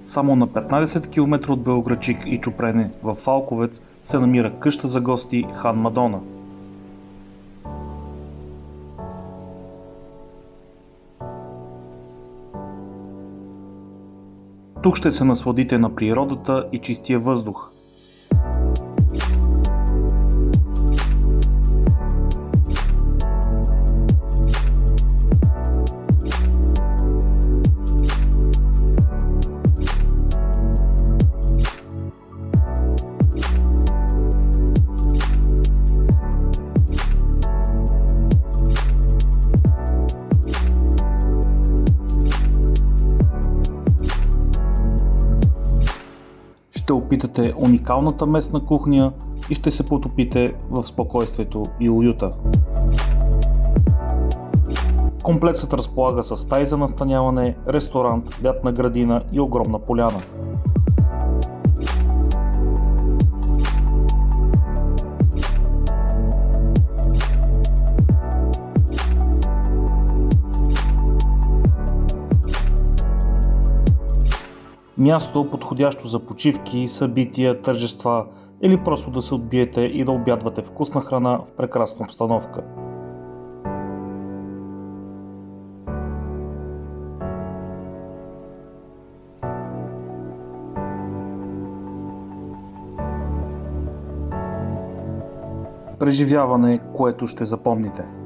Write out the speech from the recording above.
Само на 15 км от Белоградчик и Чупрене, в Фалковец, се намира къща за гости Хан Мадона. Тук ще се насладите на природата и чистия въздух. Ще опитате уникалната местна кухня и ще се потопите в спокойствието и уюта. Комплексът разполага с стаи за настаняване, ресторант, лятна градина и огромна поляна. Място подходящо за почивки, събития, тържества или просто да се отбиете и да обядвате вкусна храна в прекрасна обстановка. Преживяване, което ще запомните.